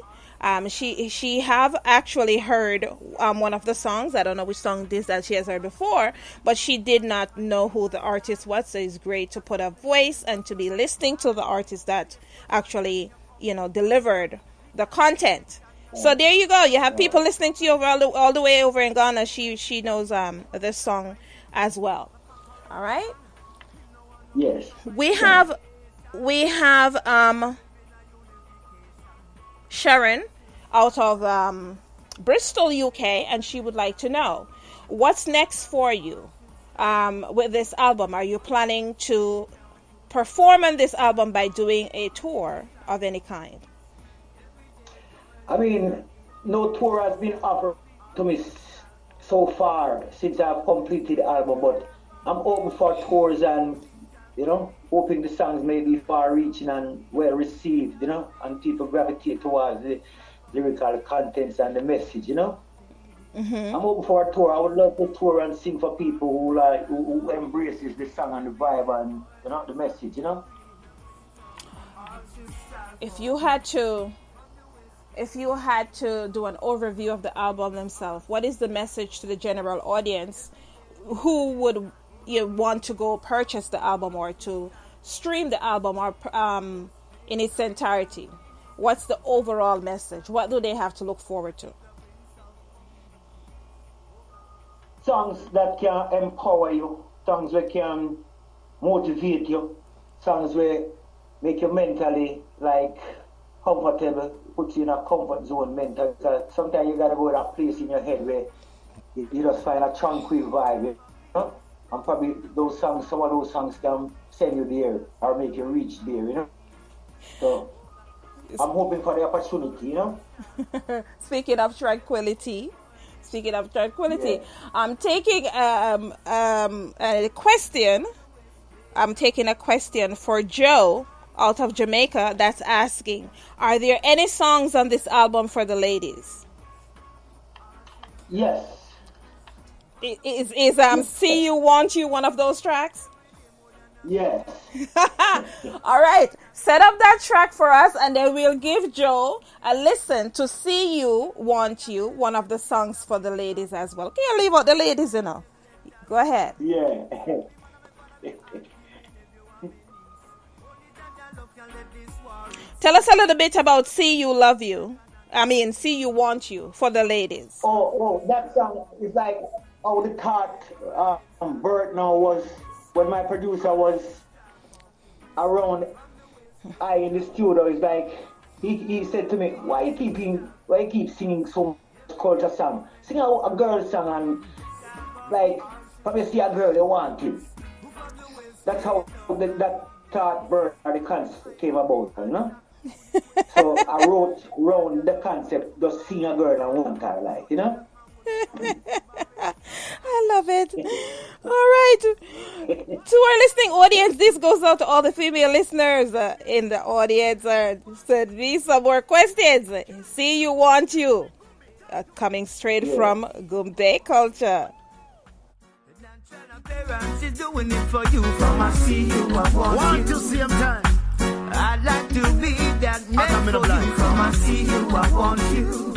A: She have actually heard one of the songs. I don't know which song this that she has heard before, but she did not know who the artist was. So it's great to put a voice and to be listening to the artist that actually delivered the content. So there you go. You have people listening to you all the way over in Ghana. She knows this song as well. All right.
C: Yes.
A: We have Sharon out of Bristol, UK, and she would like to know what's next for you with this album. Are you planning to perform on this album by doing a tour of any kind?
C: I mean, no tour has been offered to me so far since I've completed the album, but I'm open for tours and, hoping the songs may be far-reaching and well-received, and people gravitate towards the lyrical contents and the message, Mm-hmm. I'm open for a tour. I would love to tour and sing for people who embraces the song and the vibe and, the message,
A: If you had to do an overview of the album themselves, what is the message to the general audience who would want to go purchase the album or to stream the album or in its entirety? What's the overall message? What do they have to look forward to?
C: songs that can empower you, songs that can motivate you, songs where make you mentally like comfortable, put you in a comfort zone mentally. Sometimes you gotta go to that place in your head where you just find a tranquil vibe, you know? And probably those songs, some of those songs can send you there or make you reach there, you know? So I'm hoping for the opportunity, you know?
A: Speaking of tranquility,
C: Yeah.
A: I'm taking a question. I'm taking a question for Joe out of Jamaica that's asking, are there any songs on this album for the ladies?
C: Yes.
A: Is
C: Yes.
A: See You Want You one of those tracks?
C: Yes.
A: All right, set up that track for us and then we'll give Joe a listen to See You Want You, one of the songs for the ladies as well. Can you leave out the ladies, you know? Go ahead.
C: Yeah.
A: Tell us a little bit about See You Love You. See You Want You for the ladies.
C: That song is like how the thought Bert now was when my producer was around I in the studio. It's like he said to me, why you keep singing so much culture song? Sing a girl song and like probably see a girl you want it. That's how that thought Bert or the concept came about, you know? So I wrote around the concept, just seeing a girl and want her, like, you know?
A: I love it. All right. To our listening audience, this goes out to all the female listeners in the audience. Send me some more questions. See You Want You. Coming straight from Gumbae Culture.
B: Parents is doing it for you. From I see you, I want you.
D: Same time.
B: I'd like to be that man for you. From I see you, I want you.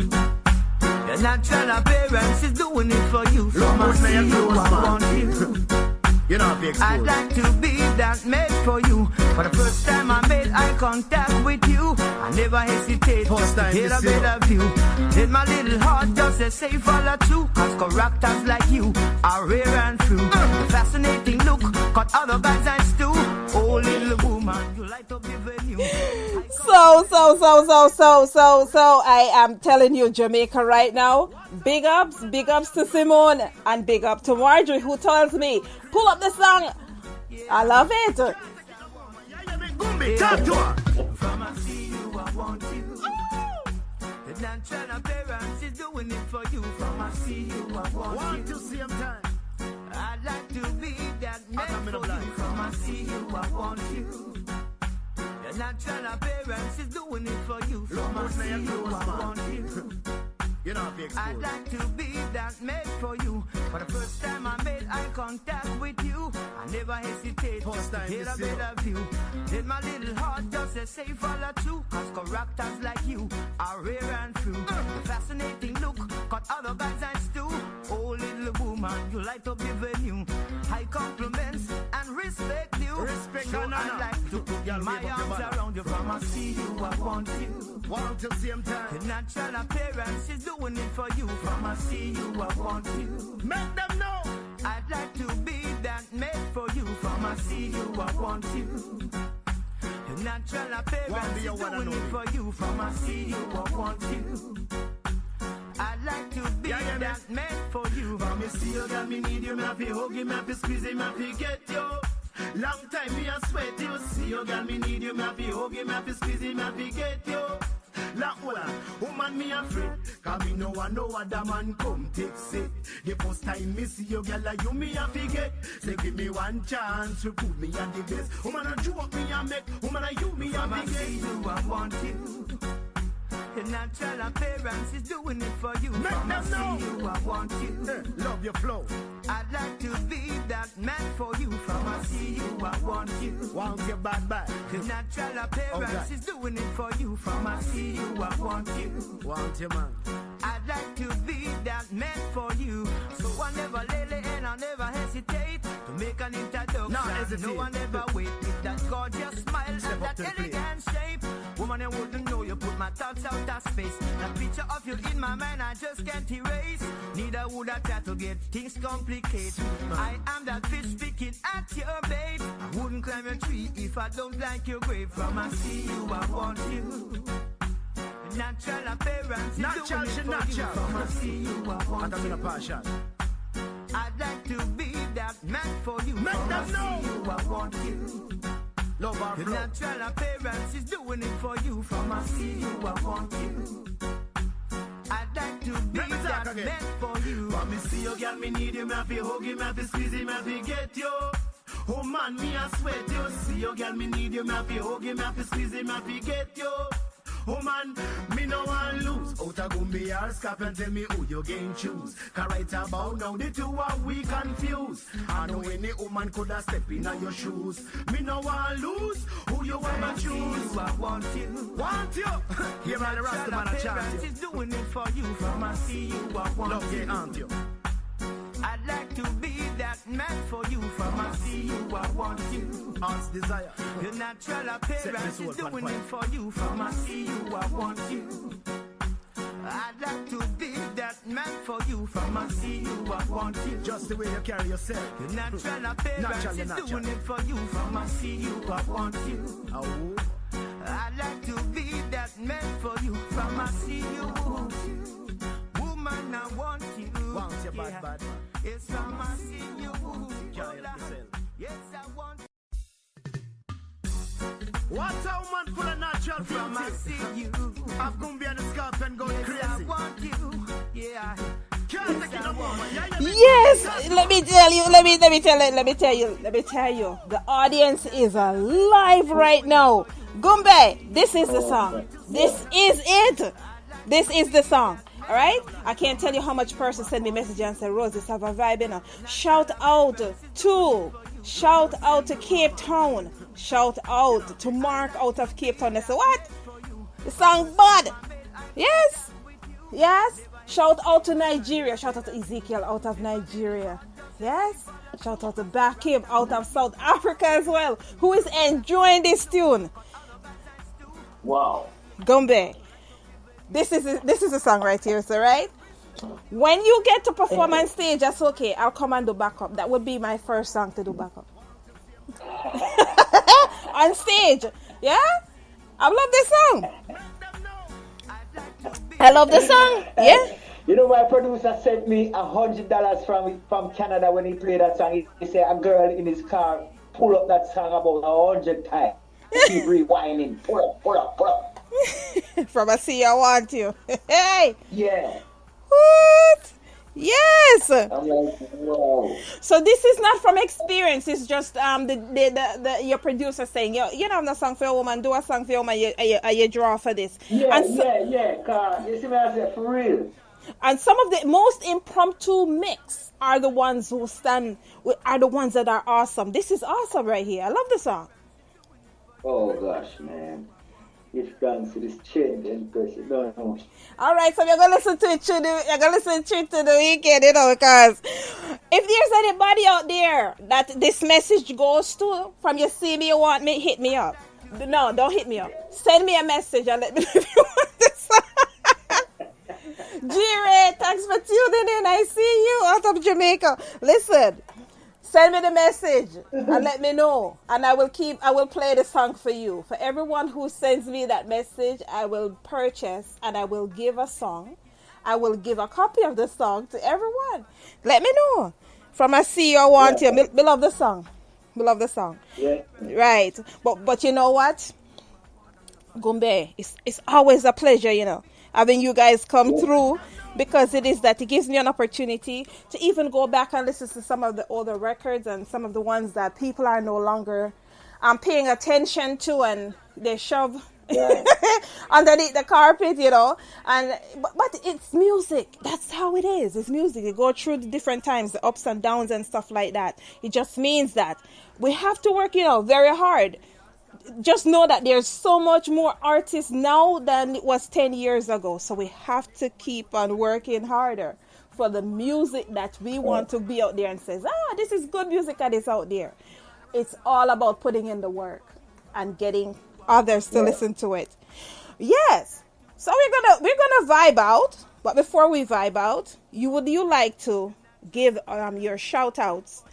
B: Your natural appearance is doing it for you. From I see you, I want you.
D: You know,
B: I'd like to be that made for you. For the first time I made eye contact with you, I never hesitate
D: First
B: to
D: time
B: get a
D: this year.
B: better view. Let my little heart just say follow true. Cause characters like you are rare and true. The fascinating look cut other guys' eyes too. Oh little woman, you light up the venue.
A: So I am telling you, Jamaica right now, big ups to Simone and big up to Marjorie, who tells me, pull up the song. I love it.
D: Talk to her.
B: From I see you, I want you. The natural appearance is doing it for you. From I see you, I want you.
D: Same time.
B: I'd like to be that man for you. From I see you, I want you. The natural appearance is doing it for you. From I see you, I want you.
D: You know,
B: I'd like to be that made for you. For the first time I made eye contact with you, I never hesitate
D: First
B: to
D: time
B: get a
D: this year.
B: better view. Let my little heart just say follow true. Cause characters like you are rare and true. The fascinating look cut other guys' eyes too. Oh little woman, you light up the venue. High compliments and respect you.
D: Respect
B: so
D: and
B: I
D: honor.
B: like to put
D: Y'all
B: my
D: wave up your
B: arms
D: banner.
B: around you. From I see you, I want you.
D: Want to same time.
B: The natural appearance is doing it for you. From I see you, I want you.
D: Make them know.
B: I'd like to be that made for you. From I see you, I want you. The natural appearance
D: Want be
B: is
D: your one and
B: doing it
D: only.
B: for you. From I see you, I want you. I'd like to be
D: Yeah,
B: that man for you.
D: From me see you, girl, me need you. Me have to hug you, me have to squeeze you, me have to get you. Long time me a sweat you. See you, girl, me need you. Me have to hug you, me have to squeeze you, me have to get you. Like what? Woman me afraid. Cause me no one no other man come take it. The first time me see you, girl, like you me a forget. Say give me one chance to prove me a the best. Woman a joke me a make. Woman a you me a
B: From I see
D: forget.
B: you, I want you. The natural appearance is doing it for you.
D: Make
B: From I
D: them know.
B: see you, I want you.
D: Love your flow.
B: I'd like to be that man for you. From I see you, I want you.
D: Want your bad bad.
B: The natural appearance
D: Okay.
B: is doing it for you. From I see you, I want you.
D: Want your man.
B: I'd like to be that man for you. So I never lay and I never hesitate to make an introduction.
D: No hesitate.
B: No one ever wait with that gorgeous smile
D: Step
B: and
D: up
B: that
D: to the plate.
B: elegant shape. Woman, I wouldn't know you put my my thoughts out of space. The picture of you in my mind I just can't erase. Neither would I try to get things complicated. I am that fish picking at your bait. I wouldn't climb your tree if I don't like your grave. From I see you, I want you. Natural appearance, natural, natural. From I see you, I want you. I'd like to be that man for you. Make them know you, I want you. Love our your natural appearance is doing it for you. From I see you, I want you. I'd like to be that man for you.
D: From me see you, girl, me need you. Me have to hug you, me have to squeeze you, me have to get you. Oh man, me a sweat you. See you, girl, me need you. Me have to hug you, me have to squeeze you, me have to get you. Oh man, me no want lose. Out a Gumbae or scap and tell me who you gain choose. Cause right about now the two are we confused. I know any woman could have stepped in on your shoes. Me no want lose. Who you wanna choose?
B: I want you.
D: Want you? Here I the rest man a chant you.
B: Is doing it for you. From I see you, I want
D: love
B: you.
D: Love aunt you.
B: I'd like to be that man for you. From I see you, I want you.
D: Heart's desire.
B: Your natural appearance is doing it for you. From I see you, I want you. I'd like to be that man for you. From I see you, I want you.
D: Just the way you carry yourself.
B: Your natural appearance is doing it for you. From I see you, I want you.
D: Oh.
B: I'd like to be that man for you. From I see you. Woman, I want you.
D: Want you bad, bad man.
B: Yes, from I see you. Yes, I want you.
D: What a woman full of natural
B: From I see
D: beauty.
B: you.
D: I've Gumbae and the scorpion going
B: Yes, I
D: crazy.
B: want you. Yeah.
D: Can't take it no more, man. Yeah,
A: Yes, let me tell you. The audience is alive right now. Gumbae, this is the song. This is it. This is the song. All right? I can't tell you how much person sent me message and said, Rose, let's have a vibe, you know. Shout out to Cape Town. Shout out to Mark out of Cape Town. They say, what? The song bad. Yes. Yes. Shout out to Nigeria. Shout out to Ezekiel out of Nigeria. Yes. Shout out to Bakib out of South Africa as well, who is enjoying this tune.
C: Wow.
A: Gumbae. This is a song right here, so right? When you get to perform on stage, that's okay. I'll come and do backup. That would be my first song to do backup. On stage. Yeah? I love this song. I love this song. Yeah?
C: You know, my producer sent me $100 from Canada when he played that song. He said a girl in his car pull up that song about 100 times. Keep rewinding. Pull up.
A: From I see you, I want you. Hey.
C: Yeah.
A: What? Yes.
C: I'm like, wow.
A: So this is not from experience. It's just your producer saying, you know, I'm not song for a woman. Do a song for a woman. You draw for this.
C: Yeah. You see what I said, for real.
A: And some of the most impromptu mix are the ones who are the ones that are awesome. This is awesome right here. I love the song.
C: Oh gosh, man. It's done to this change Empress. No.
A: All right, so you're gonna listen to it to the weekend, you know, because if there's anybody out there that this message goes to, from you see me, you want me, hit me up. No, don't hit me up. Send me a message and let me know if you want this song. G-Ray, thanks for tuning in. I see you out of Jamaica. Listen. Send me the message and let me know, and I will play the song for you. For everyone who sends me that message, I will purchase and I will give a song. I will give a copy of the song to everyone. Let me know. From I see you, I want you. We love the song.
C: Yeah.
A: Right. But you know what? Gumbae, it's always a pleasure, you know, having you guys come through. Because it gives me an opportunity to even go back and listen to some of the older records and some of the ones that people are no longer paying attention to, and they shove underneath the carpet, you know. And but it's music. That's how it is. It's music. You go through the different times, the ups and downs and stuff like that. It just means that we have to work, you know, very hard. Just know that there's so much more artists now than it was 10 years ago. So we have to keep on working harder for the music that we want to be out there and says, this is good music that is out there. It's all about putting in the work and getting others to listen to it. Yes. So we're gonna vibe out, but before we vibe out, would you like to give your shout outs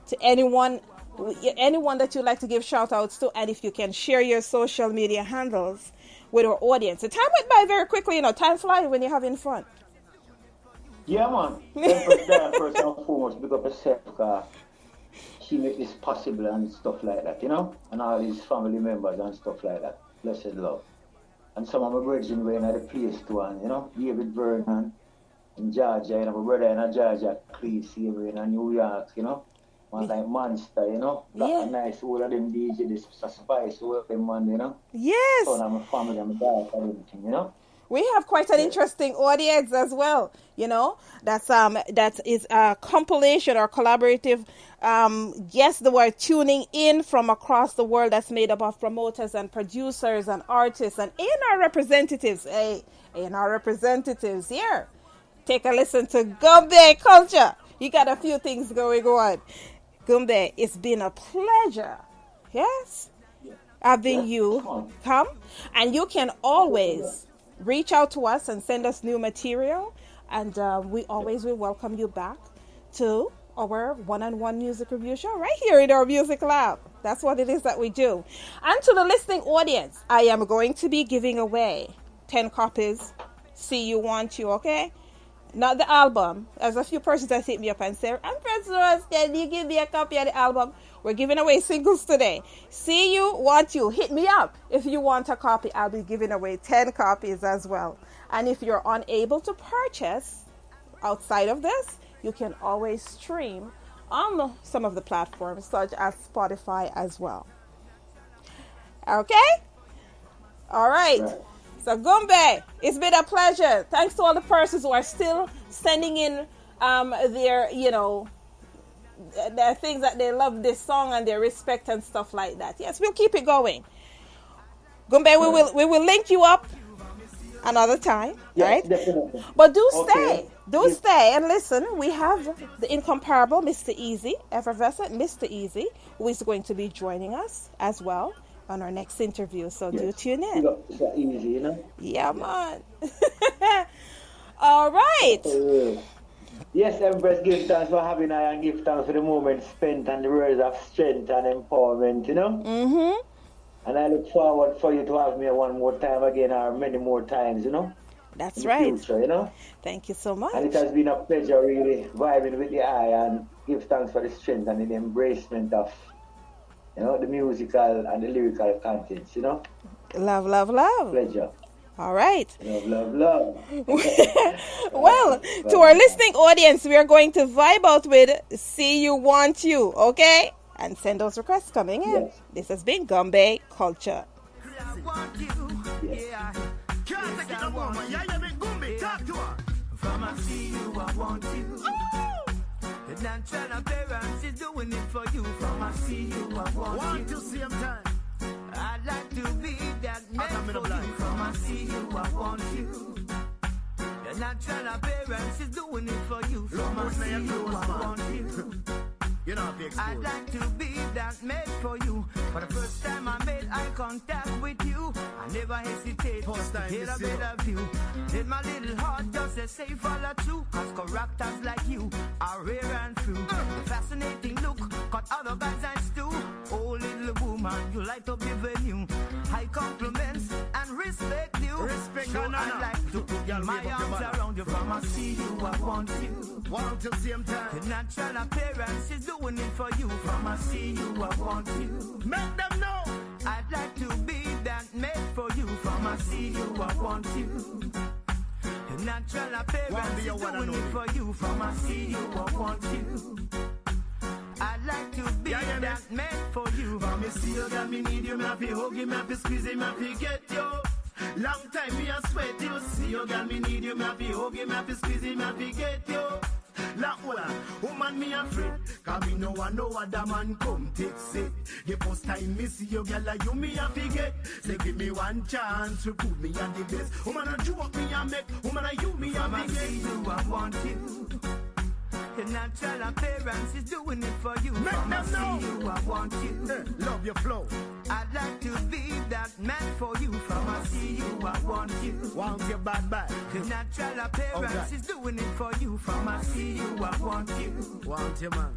A: to anyone that you'd like to give shout outs to, and if you can share your social media handles with our audience. The time went by very quickly, time flies when you're having fun.
E: Yeah, man. Empress there, first and foremost, big up herself, because she make this possible and stuff like that, and all his family members and stuff like that. Blessed love. And some of my brothers in the place too, and David Vernon in Georgia, my brother in Georgia, Cleves here in New York, man like Monster,
A: Yeah.
E: A nice all of them DJ, this Spice, all of them man,
A: Yes.
E: So I'm a family, I'm a dad, and everything,
A: We have quite an interesting audience as well, that is a compilation or collaborative guests that were tuning in from across the world, that's made up of promoters and producers and artists and A&R representatives. Hey, A&R representatives here. Take a listen to Gumbae Culture. You got a few things going on. Gumbae, it's been a pleasure. Yes? Having you come. And you can always reach out to us and send us new material. And we always will welcome you back to our one-on-one music review show right here in our music lab. That's what it is that we do. And to the listening audience, I am going to be giving away 10 copies. See You Want You, okay? Not the album. There's a few persons that hit me up and say, Empress, can you give me a copy of the album? We're giving away singles today. See You Want You. Hit me up. If you want a copy, I'll be giving away 10 copies as well. And if you're unable to purchase outside of this, you can always stream on some of the platforms such as Spotify as well. Okay? All right. So Gumbae, it's been a pleasure. Thanks to all the persons who are still sending in their things that they love this song and their respect and stuff like that. Yes, we'll keep it going. Gumbae, we will link you up another time, right?
E: Definitely.
A: But do stay and listen. We have the incomparable Mr. Easy, effervescent Mr. Easy, who is going to be joining us as well on our next interview. So do tune in.
E: It's that easy,
A: Yeah, man. All right.
E: Yes, Empress, give thanks for having I and give thanks for the moment spent and the words of strength and empowerment,
A: Mm-hmm.
E: And I look forward for you to have me one more time again or many more times,
A: That's
E: in the
A: right.
E: future,
A: Thank you so much.
E: And it has been a pleasure really vibing with the eye and give thanks for the strength and the embracement of, the musical and the lyrical contents,
A: Love, love, love.
E: Pleasure.
A: All right.
E: Love, love, love.
A: Well, to our listening audience, we are going to vibe out with See You Want You, okay? And send those requests coming in.
E: Yes.
A: This has been Gumbae Culture.
E: Yes.
D: From I see you, I want you. The natural appearance is doing it for you. From I see you, I want you. Same time. I'd like to be that man for you. From I see you, I want you. The natural appearance is doing it for you. From I see you, I want you. I'd like to be that man for you. For the first time I made eye contact with you, I never hesitate to get a better view. Did my little heart just say follow true? Cause characters like you are rare and true. The fascinating look cut other guys and stew. Oh little woman, you light up the venue. High compliments and respect you. So I'd like to put my arms around you. From I see you, I want you. Want you same time. The natural appearance is doing it for you. From I see you, I want you. Make them know. I'd like to be that made for you. From I see you, I want you. The natural appearance is doing it for you. From I see you, I want you. I'd like to be that man for you. From me see you, got me need you. Me have to hug you, me have to squeeze you, me have to get you. Long time me a sweat you. See you, got me need you. Me have to hug you, me have to squeeze you, me have to get you. Like woman me afraid, cause me no one no other man come take it. The first time me see you girl like you me a forget. Say give me one chance to put me on the best. Woman a you up me a make, woman a you me a forget. You I want you. Your natural appearance is doing it for you.
B: Make
D: From I
B: them know.
D: see you, I want you.
B: Love your flow.
D: I'd like to be that man for you. From I see you, I want you.
B: Want your bad bad.
D: Your natural appearance is doing it for you. From I see you, I want you.
B: Want your man.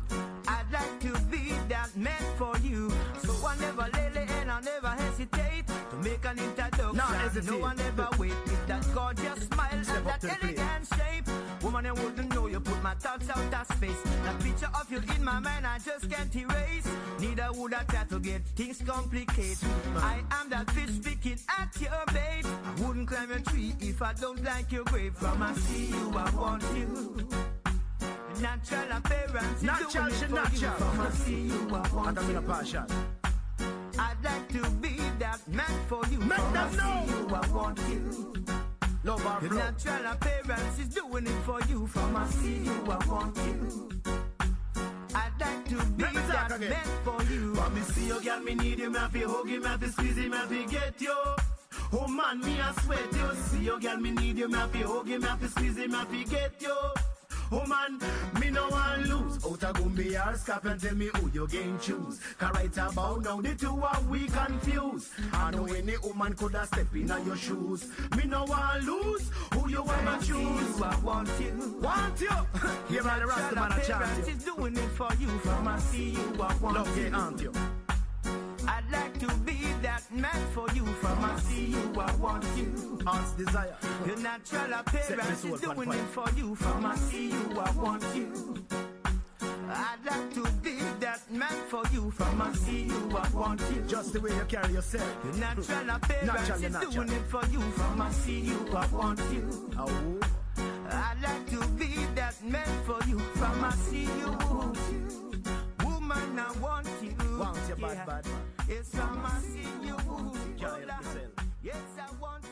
D: I'd like to be that man for you. So I never lay and I never hesitate to make an introduction.
B: Not hesitate.
D: No one ever wait with that gorgeous smile
B: Step
D: and
B: up
D: that
B: to the plate.
D: elegant shape. Woman, I wouldn't know you put my thoughts out of space. That picture of you in my mind I just can't erase. Neither would I try to get things complicated. I am that fish picking at your bait. I wouldn't climb a tree if I don't like your grave. From I see you, I want you. Natural appearance is
B: Natural,
D: doing it
B: she
D: for
B: natural.
D: you. From I see you, I
B: And
D: want
B: I'm in a
D: you.
B: passion.
D: I'd like to be that man for you.
B: Make
D: From I
B: them know.
D: see you, I want you.
B: Love our
D: Your
B: flow.
D: natural appearance is doing it for you. From I see you, I want you. I'd like to be
B: Let me talk
D: that
B: again.
D: man for you.
F: But me see you, girl, me need you, me have to hug you, me have to squeeze you, me have to get you. Oh man, me a sweat you. See you, girl, me need you, me have to hug you, me have to squeeze you, me have to get you. Oh man, me no want lose. Out a Gumbae or scap and tell me who you gain choose. Cause right about now the two are we confused. I know any woman could have stepped in your shoes. Me no want lose. Who you wanna
D: I see
F: choose?
D: you, I want you.
B: Want you. Here by the Rasta man a chant
D: appearance
B: you.
D: is doing it for you. From I see you, I want
B: Love
D: you.
B: your aunt you.
D: I'd like to be that man for you. From I see you, I want you.
B: Heart's desire.
D: Your natural
B: Set
D: appearance
B: me soul
D: is
B: on
D: doing
B: fire.
D: it for you. From I see you, I want you. I'd like to be that man for you. From I see you, I want you.
B: Just the way you carry yourself.
D: Your natural appearance
B: Natural,
D: is
B: natural.
D: doing it for you. From I see you, I want you.
B: Oh.
D: I'd like to be that man for you. From I see you, woman, I want you.
B: Want your bad, bad man.
D: Yes, from I see you.
B: Carry yourself.
D: Yes, I want